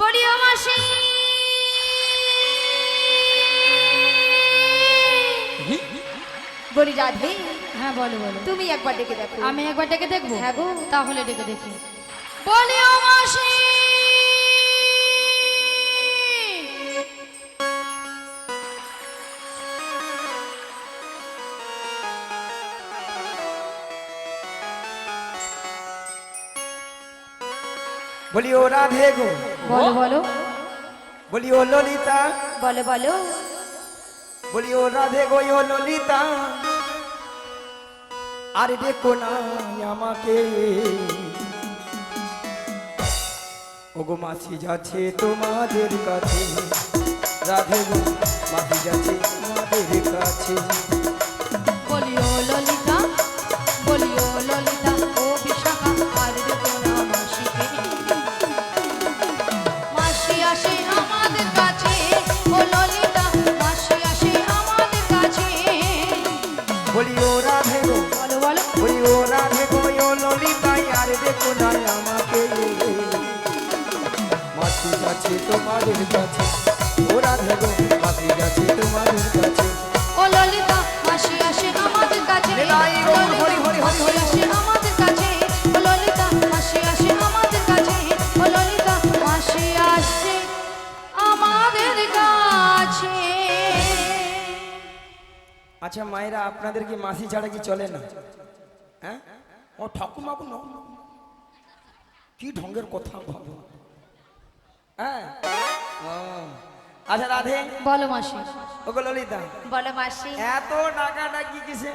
বলিও মাসি বলি রাধে। হ্যাঁ বলো বলো। তুমি একবার ডেকে দেখো। আমি একবার ডেকে দেখবো? হ্যাঁ গো। তাহলে ডেকে দেখি। বলিও মাসি বলি ও রাধে গো, বলো বলো বলি ও ললিতা, বলো বলো। বলি ও রাধে গো ও ললিতা, আর দেখো না আমাকে। ওগো মাসি যাচ্ছে তোমাদের কাছে, রাধে গো মাসি যাচ্ছে তোমাদের কাছে। বলিও ললিতা, বলিও ললিতা, ও বিশাখা আর দেখো না মাসিকে। মাসি আসে আমাদের কাছে, ও ললিতা মাসি আসে আমাদের কাছে। বলি ও রাধে গো, বলো বলো। বলি ও রাধে গো ও ললিতা, আর দেখো না আমাকে। মাসি যাচ্ছে তোমাদের কাছে, ও রাধে গো মাসি যাচ্ছে তোমাদের কাছে। ও ললিতা মাসি আসে আমাদের কাছে, নিতাই গৌর হরি হরি হরি মাসি হরি। আসে আমাদের কাছে। ও ললিতা মাসি আসে আমাদের কাছে, ও ললিতা মাসি আসে আমাদের কাছে। আচ্ছা মায়েরা, আপনাদের কি মাসি ছাড়া কি চলে না? হ্যাঁ, ও ঠাকুমাবু ন, কি ঢঙ্গের কথা ভাবো। হ্যাঁ, ও, আচ্ছা রাধে, বলো মাসি। ওগো ললিতা, বলো মাসি। এত টাকা ডাকি কিসে?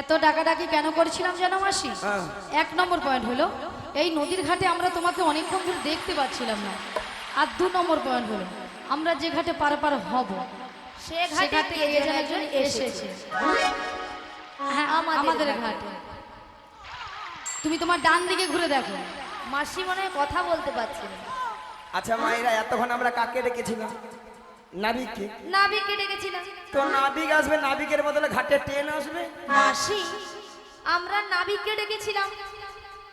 এত ডাকাডাকি কেন করেছিলাম জানো মাসি? হ্যাঁ। 1 নম্বর পয়েন্ট হলো, এই নদীর ঘাটে আমরা তোমাকে অনেকক্ষণ ধরে দেখতে পাচ্ছিলাম না। আর 2 নম্বর পয়েন্ট হলো, আমরা যে ঘাটে পার পার হব সে সে ঘাটে ঘাটে কে কে যেন যেন একজন একজন এসেছে। এসেছে। হ্যাঁ আমাদের ঘাটে। তুমি তোমার ডান দিকে ঘুরে দেখো। মাসি মনে হয় কথা বলতে পারছে না। আচ্ছা মায়েরা, এতক্ষণ আমরা কাকে ডেকেছিলাম? নাবিককে। নাবিককে ডেকেছিলাম। তো নাবিক আসবে, নাবিকের বদলে ঘাটে ট্রেন আসবে। মাসি আমরা নাবিককে ডেকেছিলাম,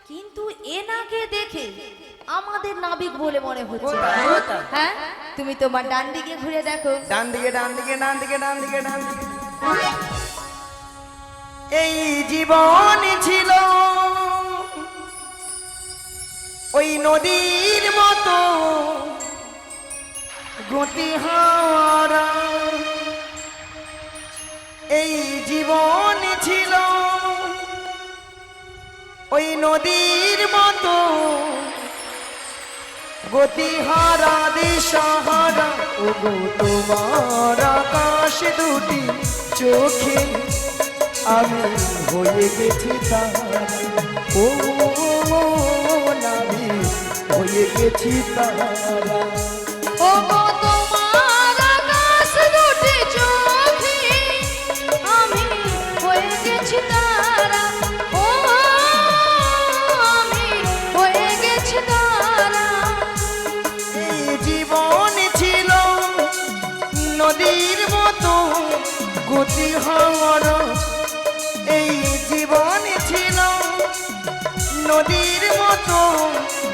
কিন্তু এনাকে দেখে আমাদের নাবিক বলে মনে হচ্ছে। কোথায়, কোথায়? হ্যাঁ, তুমি তোমার ডান দিকে ঘুরে দেখো। ডান দিকে ডান দিকে ডান দিকে ডান দিকে ডান দিকে। এই জীবন ছিল ওই নদীর মতো গতিহারা, এই জীবন ছিল ওই নদীর মতো গতিহারা দিশাহারা। ওগো তোমার আকাশ দুটি চোখে আমি হয়ে গেছি তারা, ও নাবি হয়ে গেছি তারা। ও গো তোমার আকাশ দুটি চোখে আমি হয়ে গেছি তারা, ও আমি হয়ে গেছি তারা। এই জীবন ছিল নদীর মতো গতিহারা, এই জীবন ছিল নদীর মতো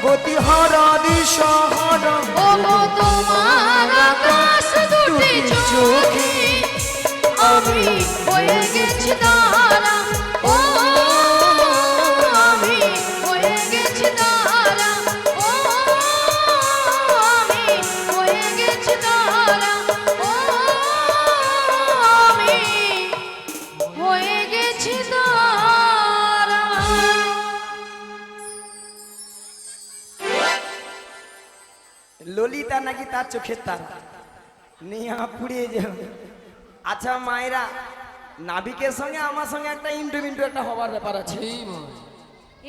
গতিহারা দিশাহারা। ও গো তোমার আকাশ দুটি চোখে আমি হয়ে গেছি তারা, ও আমি হয়ে গেছি তারা, ও আমি হয়ে গেছি তারা, ও আমি হয়ে গেছি তারা। ললিতা নাকি তার চোখের তারা, নিয়ে পুড়িয়ে যাও। আচ্ছা মায়েরা, নাবিকের সঙ্গে আমার সঙ্গে একটা ইন্টু মিন্টু একটা হবার ব্যাপার আছে।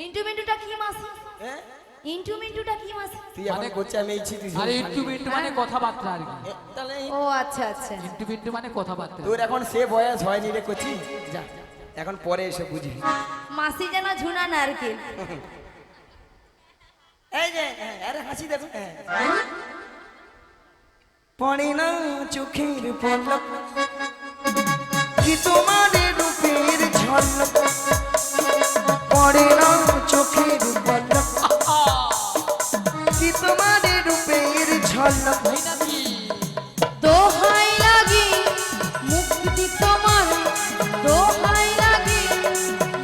ইন্টু মিন্টুটা কি মাসি? হ্যাঁ? ইন্টু মিন্টুটা কি মাসি? তুই এখন গোচা মেয়েছি তুই। আরে ইন্টু মিন্টু মানে কথাবার্তা আর কি। তাহলে ও আচ্ছা আচ্ছা। ইন্টু মিন্টু মানে কথাবার্তা। তোর এখন সে বয়স হয়নি রে কচি, যা এখন পরে এসে বুঝি। মাসি যেন ঝুনা নারকেল। এই যে আরে হাসি দেখো, পড়ে না চোখের পলক কি তোমার রূপের ঝলক, পড়ে না চোখের পলক কি তোমার রূপের ঝলক তাই নাকি? দোহাই লাগি মুক্তি তোমার, দোহাই লাগি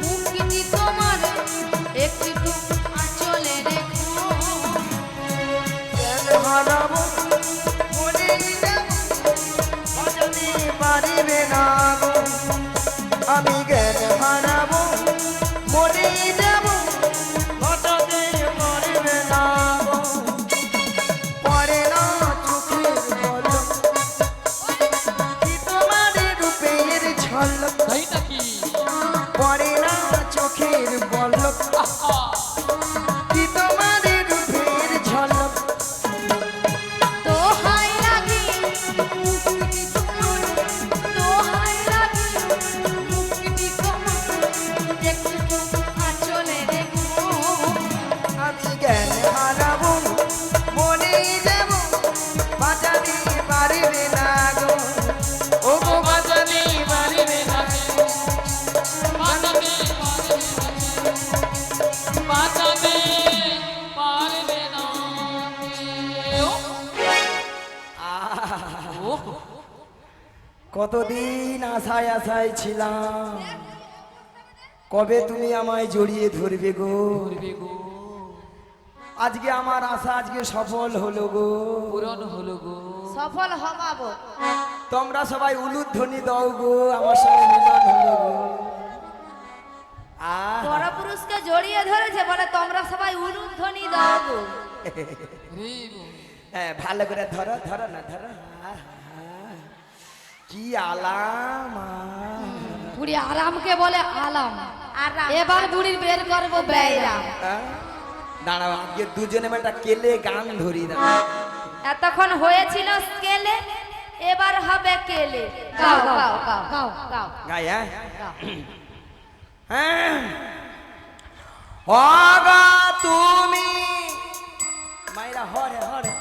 মুক্তি তোমার, একটু আঁচলে রেখো। জ্ঞান হারাবো মনে যাব বাজাতে পারিবে না গো, আমি জ্ঞান হারাবো মরে যাব বাজাতে পারিবে না গো, পরে না চোখের পলক কি তোমার রূপের ঝলক, তাই নাকি? পরে না চোখের পলক আহা! কি তোমার রূপের ঝলক, দোহাই লাগি মুক্তি তোমার, দোহাই লাগি মুক্তি তোমার, একটু আঁচলে রেখো। আমি জ্ঞান হারাবো মনে যাব বাজাতে পারিবে না গো, ও গো বাজাতে পারিবে না গো, বাজাতে পারিবে না গো, বাজাতে পারিবে না গো। ওহ! কতদিন আশায় আশায় ছিলাম, কবে তুমি আমায় জড়িয়ে ধরবে গো, করবে গো, আজকে আমার আশা আজকে সফল হলো গো, পূরণ হলো গো। সফল হবাবো। তোমরা সবাই উলুধ্বনি দাও গো, আমার সঙ্গে মিলন হলো গো। বড় পুরুষকে জড়িয়ে ধরেছে বলে তোমরা সবাই উলুধ্বনি দাও গো। রে গো। হ্যাঁ, ভালো করে ধরো ধরো না ধরো, কি আলাম বুড়ি আরামকে বলে আলাম, আরাম। এবার বুড়ির বের করবো ব্যয়রাম। দাঁড়াও, আজকে দুজনে একটা কেলে গান ধরি না, এতক্ষণ হয়েছিল স্কেলে, এবার হবে কেলে। গাও গাও গাও গাও গাও। গাই হ্যাঁ হগা তুমি মাইরা হরে হরে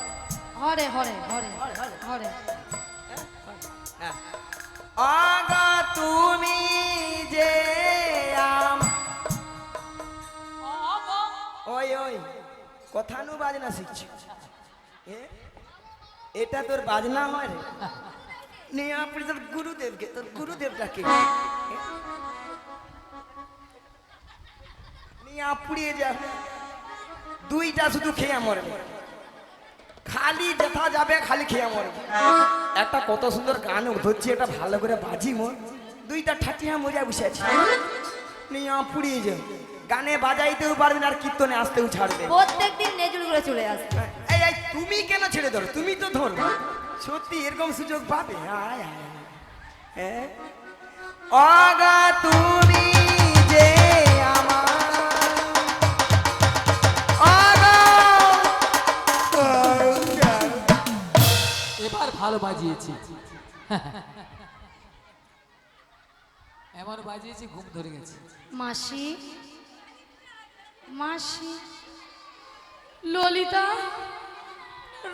হরে হরে হরে হরে আগা তুমি যে ওই ওই কথানু বাজনা শিখছি, এটা তোর বাজনা হয় রে, নিয়ে আপনি তোর গুরুদেবকে, তোর গুরুদেবটাকে নিয়ে আপুড়িয়ে যা, দুইটা শুধু খেয়ে মরবে, খালি যেথা যাবে খালি খেয়ে মরবে। একটা কত সুন্দর গান ধরছি, এটা ভালো করে বাজি মোর, দুইটা ঠাটিয়া মজা বসে আছে, নিয়ে পুড়িয়ে যায়, গানে বাজাইতেও পারবে না আর কীর্তনে আসতেও ছাড়বে। প্রত্যেকদিন নেজুর করে চলে আসবে। এই এই তুমি কেন ছেড়ে ধরো, তুমি তো ধরো, সত্যি এরকম সুযোগ পাবে? আয় আয় হ্যাঁ, অগা তুমি যে আমার এবার ভালো বাজিয়েছি, এমন বাজিয়েছি ঘুম ধরে গেছে। মাসি মাসি ললিতা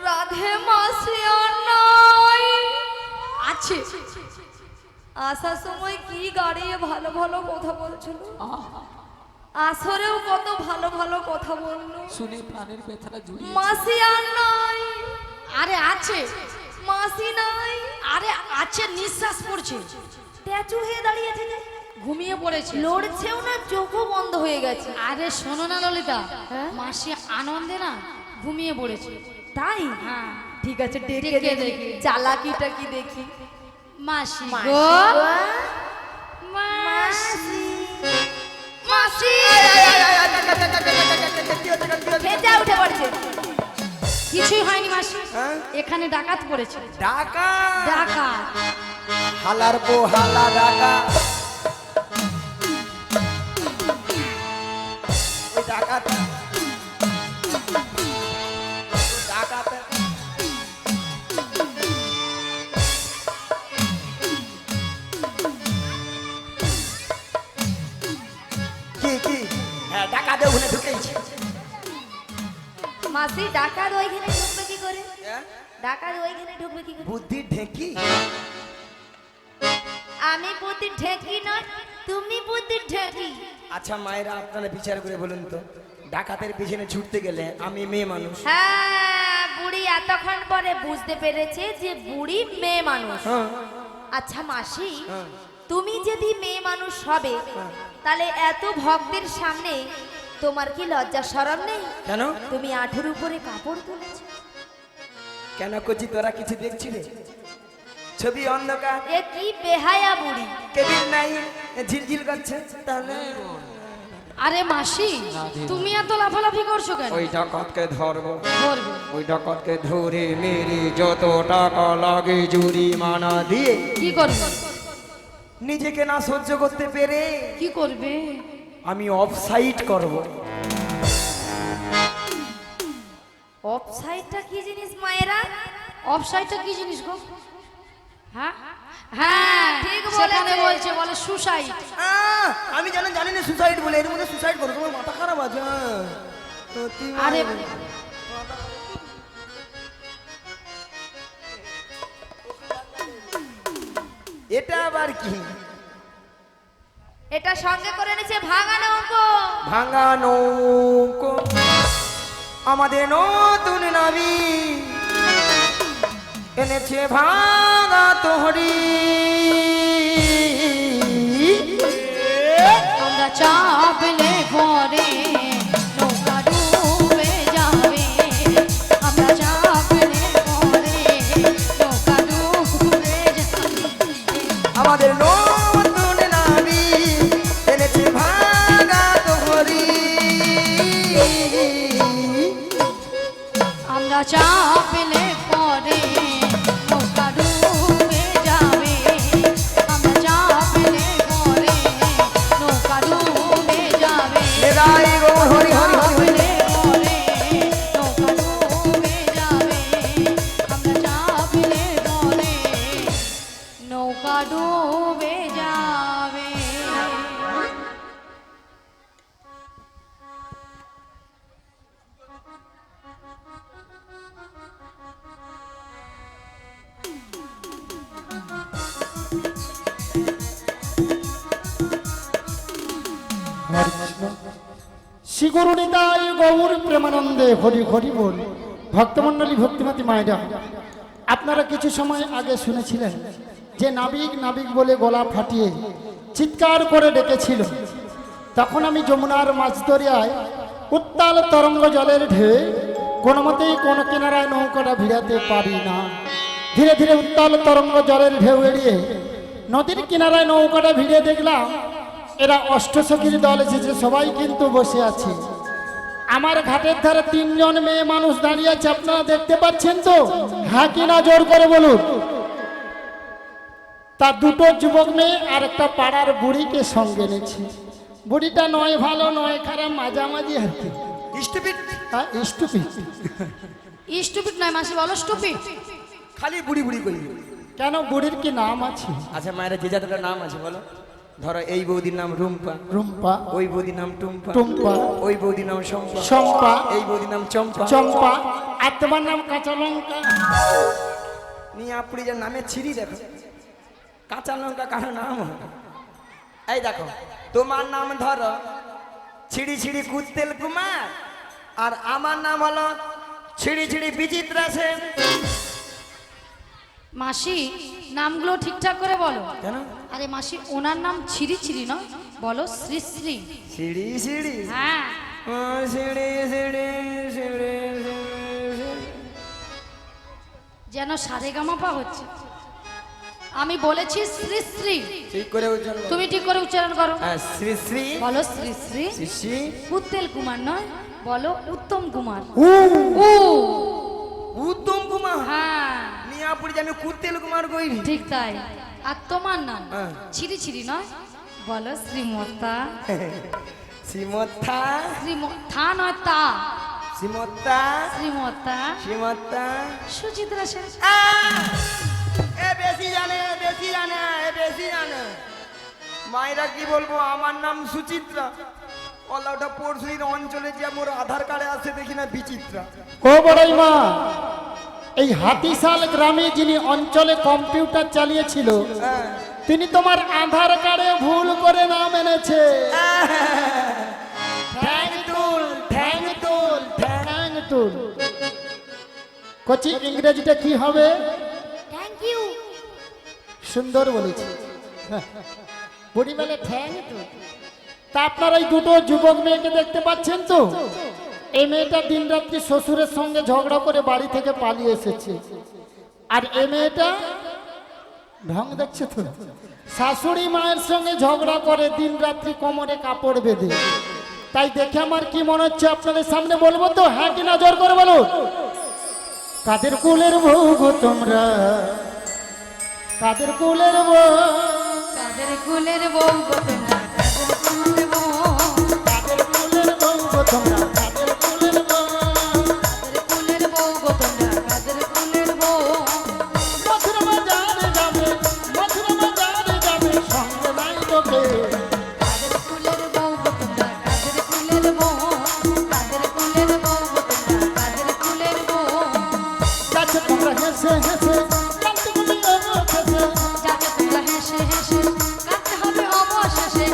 রাধে মাসি আর নাই আছে, আসার সময় কি গাড়িয়ে ভালো ভালো কথা বলছিল, আহা! আসরেও কত ভালো ভালো কথা বললো। শুনে প্রাণের ব্যথাটা জুড়িয়ে মাসি আর নাই, আরে আছে, মাসি নাই, আরে আছে, নিঃশ্বাস পড়ছে, স্ট্যাচু হয়ে দাঁড়িয়েছে যে, ঘুমিয়ে পড়েছে, লড়ছেও না, চোখও বন্ধ হয়ে গেছে। আরে শোনো না ললিতা, হ্যাঁ? মাসি আনন্দে না ঘুমিয়ে পড়েছে। তাই? হ্যাঁ, ঠিক আছে, ডেকে ডেকে দেখি, দেখি। চালাকিটা কি দেখি। মাসি মাসি গো, গো, মাসি মাসি খেজা উঠে পড়ছে। কিছুই হয়নি মাসি, হ্যাঁ? এখানে ডাকাত পড়েছে, ডাকা ডাকাত। হালার বো হালা ডাকা, ওই ডাকাত ডাকাত কি কি, হ্যাঁ ডাকাতে ওখানে ঢুকেছে। মাসি ডাকাত ওইখানে ঢুকবে কি করে? হ্যাঁ? ডাকাত ওইখানে ঢুকবে কি করে? বুদ্ধি ঢেকি, আমি বুদ্ধি ঢেকি নয়, তুমি বুদ্ধি ঢেকি। আচ্ছা মায়েরা আপনারা বিচার করে বলুন তো, ডাকাতের পিছনে ছুটতে গেলে আমি মেয়ে মানুষ, হ্যাঁ বুড়ি এতক্ষণ পরে বুঝতে পেরেছে যে বুড়ি মেয়ে মানুষ। হ্যাঁ আচ্ছা মাসি, হ্যাঁ। তুমি যদি মেয়ে মানুষ হবে তাহলে এত ভক্তের সামনে তোমার কি লজ্জা শরম নেই? কেন তুমি আঠুর উপরে কাপড় তুলেছ। কেন করছি তোরা কিছু দেখছিলে? ছবি অন্ধকার, এ কি বেহায়া বুড়ি। কেবিল নাই, ঝিলঝিল করছে। তাহলে আরে মাসি, তুমি এত লাফালাফি করছো কেন? ওই ডাকাতকে ধরবো, ধরবে। ওই ডাকাতকে ধরে মেরে যত টাকা লাগে জরিমানা দিয়ে কি করবে? নিজেকে না সহ্য করতে পেরে কি করবে? আমি অফসাইড করব। অফসাইডটা কি জিনিস মায়েরা? অফসাইডটা কি জিনিস গো? হ্যাঁ হ্যাঁ, ঠিক সেখানে বলেছে। বলছে, বলে সুসাইড। আমি জানি না সুসাইড বলে, এর মধ্যে সুসাইড করো, তোমার মাথা খারাপ আছে। সত্যি আরে মায়ের। এটা আবার কি? এটা সঙ্গে করে নিচে ভাঙানো অঙ্ক। ভাঙা নৌকো আমাদের নতুন নাবি এনেছে ভাঙা তোহরি। আমরা চাপলে পরে নৌকা ডুবে যাবে। আমরা চাপলে পরে নৌকা ডুবে যাবে। আমাদের নতুন নাবি এনেছে ভাঙা তোহরি। আমরা চাপলে পরে নৌকা ডুবে যাবে। আমরা চাপলে পরে নৌকা ডুবে যাবে। এরাই গো হরি হরি হরি হরি। চাপলে পরে নৌকা ডুবে যাবে। আমরা চাপলে পরে নৌকা ডুবে যাবে। শ্রীগুরুনিতাই গৌর প্রেমানন্দে হরি হরি বল। ভক্তমণ্ডলী, ভক্তিমতী মায়েরা, আপনারা কিছু সময় আগে শুনেছিলেন যে নাবিক নাবিক বলে গলা ফাটিয়ে চিৎকার করে ডেকেছিল। তখন আমি যমুনার মাঝদরিয়ায় উত্তাল তরঙ্গ জলের ঢেউ, কোনো মতেই কোনো কিনারায় নৌকাটা ভিড়াতে পারি না। ধীরে ধীরে উত্তাল তরঙ্গ জলের ঢেউ এড়িয়ে নদীর কিনারায় নৌকাটা ভিড়ে দেখলাম এরা অষ্টসখীর দল এসেছে, সবাই কিন্তু বসে আছে। আমার ঘাটের ধারে 3 জন মেয়ে মানুষ দাঁড়িয়ে আছে, আপনারা দেখতে পাচ্ছেন তো? হ্যাঁ কি না জোর করে বলুন। তার 2টো যুবক মেয়ে আর একটা পাড়ার বুড়িকে সঙ্গে নিচ্ছে। বুড়িটা নয় ভালো নয় খারাপ, মাঝামাঝি আর কি। স্টুপিড, হ্যাঁ, স্টুপিড। স্টুপিড নয় মাসি, বলো স্টুপিড। খালি বুড়ি বুড়ি করি। কেন, বুড়ির কি নাম আছে? আচ্ছা মায়েরা, যে যাদের নাম আছে বলো। ধরো এই বৌদির নাম রুম্পা, রুম্পা, ওই বৌদির নাম টুম্পা, টুম্পা, ওই বৌদির নাম শম্পা, শম্পা, এই বৌদির নাম চম্পা। চম্পা, আর তোমার নাম কাঁচা লঙ্কা। নিয়ে আপনি যে নামে ছিড়ি দেখো, কাঁচা লঙ্কা কারো নাম হয়? এই দেখো, তোমার নাম ধরো ছিড়ি ছিড়ি কুত্তেল কুমার, আর আমার নাম হলো ছিড়ি ছিড়ি বিচিত্রা সেন। মাসি, নামগুলো ঠিকঠাক করে বলো। কেন? আরে মাসি, ওনার নাম ছিরি ছিরি নয়, বলো শ্রী শ্রী। সিঁড়ি সিঁড়ি, হ্যাঁ, ও সিঁড়ি সিঁড়ি সিঁড়ি সিঁড়ি। যেন সারেগামাপা হচ্ছে। আমি বলেছি শ্রী শ্রী, ঠিক করে উচ্চারণ করো। তুমি ঠিক করে উচ্চারণ করো। হ্যাঁ, শ্রী শ্রী বলো শ্রী শ্রী। শ্রী শ্রী উত্তেল কুমার নয়, বলো উত্তম কুমার। উ, উ, উত্তম কুমার। হ্যাঁ নিয়ে আপনি যে আমি কুত্তেল কুমার কইনি। ঠিক তাই। আর তোমার নাম হ্যাঁ। ছিরি ছিরি নয়, বলো শ্রীমতা। শ্রীমত্তা থা নয় তা, শ্রীমত্তা শ্রীমতা শ্রীমত্তা। সুচিত্রা সেন। এ বেশি জানে, বেশি জানে, এ বেশি জানে। মায়েরা কি বলবো, আমার নাম সুচিত্রা। ওলা ওটা পরশুদিন অঞ্চলে যে মোর আধার কার্ডে আছে দেখি না বিচিত্রা। ও বড়াই মা, এই হাতিশাল গ্রামে যিনি অঞ্চলে কম্পিউটার চালিয়েছিল, হ্যাঁ। তিনি তোমার আধার কার্ডে ভুল করে নাম এনেছে। ঠ্যাং তুল, ঠ্যাং তুল, ঠ্যাং। ঠ্যাং তুল। কচি ইংরেজিটা কি হবে? Thank you. সুন্দর বলেছি। বুড়ি বলে থ্যাংক ইউ। তা আপনারা এই দুটো যুবক মেয়েকে দেখতে পাচ্ছেন তো? এই মেয়েটা দিনরাত্রি শ্বশুরের সঙ্গে ঝগড়া করে বাড়ি থেকে পালিয়ে এসেছে, আর এই মেয়েটা ঢং দেখছে তো, শাশুড়ি মায়ের সঙ্গে ঝগড়া করে দিনরাত্রি কোমরে কাপড় বেঁধে। তাই দেখে আমার কি মনে হচ্ছে আপনাদের সামনে বলবো তো? হ্যাঁ কি না জোর করে বলো। কাদের কুলের বউ গো তোমরা, কাদের কুলের বউ, কাদের কুলের বউ গো তোমরা, কাদের কুলের বউ, কাদের কুলের বউ গো তোমরা, কাদের কুলের বউ, কাদের কুলের বউ গো তোমরা, কাদের কুলের বউ। মথুরা বাজারে যাবে, মথুরা বাজারে যাবে, সঙ্গে নাই তোকে। কাদের কুলের বউ গো তোমরা, কাদের কুলের বউ, কাদের কুলের বউ গো তোমরা, কাদের কুলের বউ। যাচ্ছে তোমরা হেসে হেসে, কাঁদতে গুলিয়ে হেসে, যাকে তোমরা হেসে হেসে কাঁদতে হবে অবশেষে।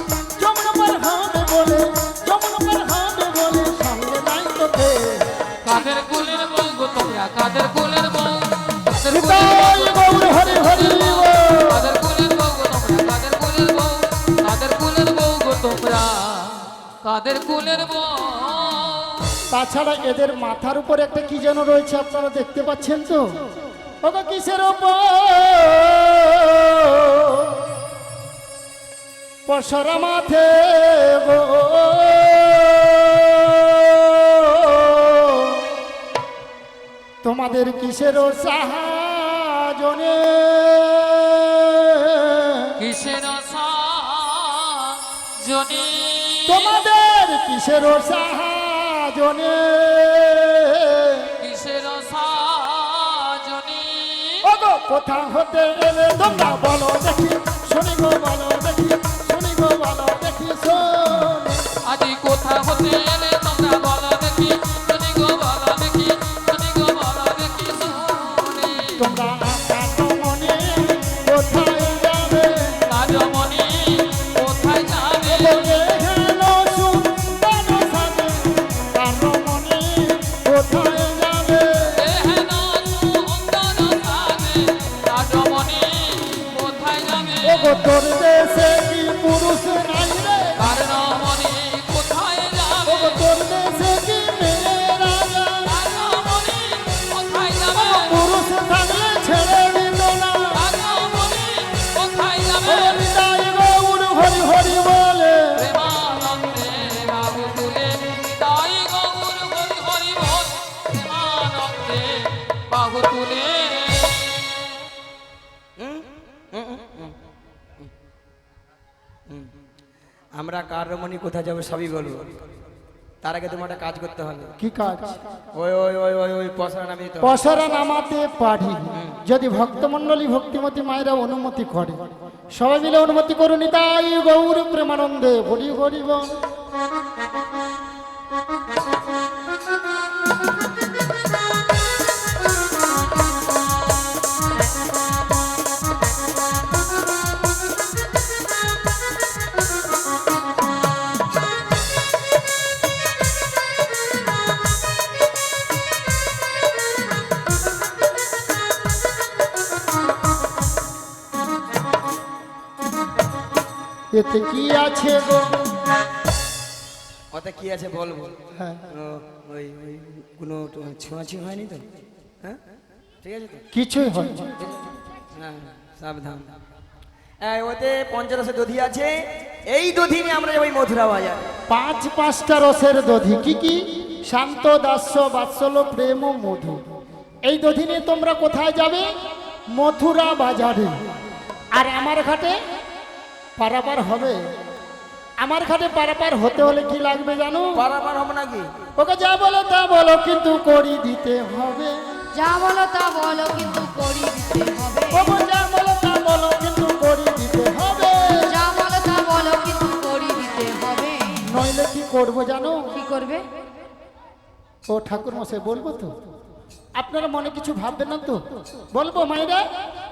যমুনা পার হবে বলে, যমুনা পার হবে বলে, সঙ্গে নাই তোকে। কাদের কুলের বউ গো তোমরা, কাদের কুলের বউ, কাদের কুলের নিতাই বউ, গৌর হরি হরি বল। কাদের কুলের বউ গো তোমরা, কাদের কুলের বউ, কাদের কুলের বউ গো তোমরা, কাদের কুলের বউ। তাছাড়া এদের মাথার উপর একটা কি যেন রয়েছে, আপনারা দেখতে পাচ্ছেন তো? ওগো কিসের উপর? পশরা মাথে গো, তোমাদের কিসের সাহায্যে, কিসের সাজনি, তোমাদের কিসের সাহায্যে, কিসের সাজনি। ওগো কোথা হতে এলে তোমরা বলো দেখি, শুনি গো বলো দেখি, শুনি গো বলো দেখি, শোন। আজি কোথা হতে এলে তোমরা বলো দেখি, শুনি গো বলো দেখি, শুনি গো বলো দেখি শুনি। তোমরা মনে কোথায় যাবে, রাজমণি কোথায় যাবে, বলে গেল সুন্দর সাজে, কারো মনে কোথায় যাবে। এহেন সুন্দর সাজে, রাজমণি কোথায় যাবে। ওগো তোর দেশে কি পুরুষ নাই রে, কারণমণি কোথায় যাবে, ওগো তোর দেশে কি মেয়েরা যায়। রাজমণি কোথায় যাবে, পুরুষ থাকলে ছেড়ে দিত না। রাজমণি কোথায় যাবে। ওগো নিতাই গৌর হরি হরি বলে, প্রেমানন্দে বাবু তুলে, তাই গৌর হরি হরি বল, প্রেমানন্দে বাবু তুলে। আমরা কার রমণী কোথায় যাবো সবই বলবো, তার আগে তোমার একটা কাজ করতে হবে। কি কাজ? ওই ওই ওই ওই ওই পয়সা নামিয়ে দিতে হবে। পশরা নামাতে পারি, যদি ভক্তমণ্ডলী ভক্তিমতী মায়েরা অনুমতি করে, সবাই মিলে অনুমতি করুন। নিতাই গৌর প্রেমানন্দে হরি হরি বল। এতে কি আছে গো? ওতে কি আছে বলবো? হ্যাঁ, ওই ওই কোনো ছোঁয়াছি হয়নি তো? হ্যাঁ ঠিক আছে তো? কিছুই হয় না। হ্যাঁ সাবধান। হ্যাঁ ওতে পঞ্চরসের দধি আছে, এই দধি নিয়ে আমরা যাবো এই মথুরা বাজার। পাঁচটা রসের দধি। কি কি? শান্ত, দাস্য, বাৎসল্য, প্রেম ও মধু। এই দধি নিয়ে তোমরা কোথায় যাবে? মথুরা বাজারে। আর আমার ঘাটে পারাপার হবে। আমার ঘাটে পারাপার হতে হলে কি লাগবে জানো? পারাপার হবে নাকি? ওকে যা বলো তা বলো, কিন্তু করি দিতে হবে। যা বলো তা বলো কিন্তু করি দিতে হবে। ওকে যা বলো তা বলো, কিন্তু করি দিতে হবে। যা বলো তা বলো কিন্তু করি দিতে হবে। নইলে কি করবো জানো? কি করবে? ও ঠাকুর মশাই বলবো তো? আপনারা মনে কিছু ভাববেন না তো? বলবো মাইরা,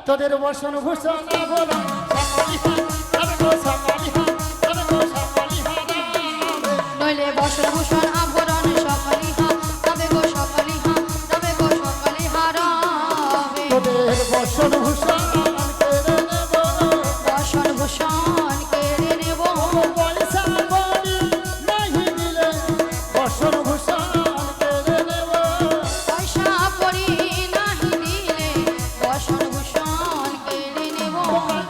তোদের বসন ভূষণ আভরণ সকলিহা, তবে গো সকলিহা, তবে গো সকলিহা রাবে। নইলে বস্ত্রভূষণ আভরণ সকলিহা, তবে গো সকলিহা, তবে গো সকলিহা তোদের বসন ভূষণ কেড়ে নেব বসন ভূষণ কেড়ে নেব পয়সা করি নাহি দিলে বসন ভূষণ কেড়ে নেব পয়সা করি নাহি দিলে বসন ভূষণ কেড়ে নেব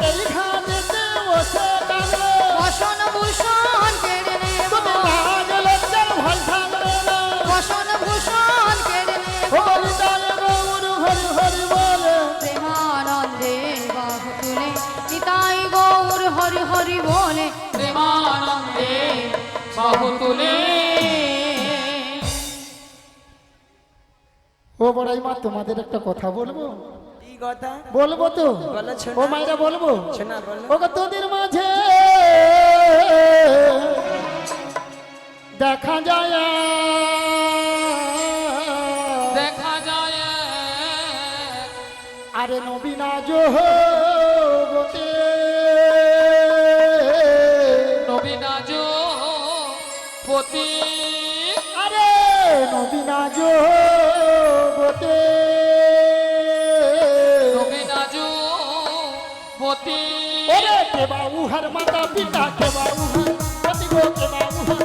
এই ঘাটেতে বসে গেলে বসন ভূষণ কেড়ে নেব লাজ লজ্জার ভয় থাকবে না বসন ভূষণ কেড়ে নেব হরি দয়াল গৌর হরি হরি বলে প্রেমানন্দে বাহু তুলে নিতাই গৌর হরি হরি বলে প্রেমানন্দে বাহু তুলে ও বড়াই মা তোমাদের একটা কথা বলবো কি কথা বলবো তো বলো শোনা। ও মাইরা বলবো শোনা বলো ওগো তোদের মাঝে দেখা যায় দেখা যায় আরে নবীনা জোহতে নবীনাজ পতি আরে নবীনা জোহতে নবীনাজ পতি ওরে কে বাবু হার মাতা পিতা কে বাবু হার পতি গো কে বাবু হার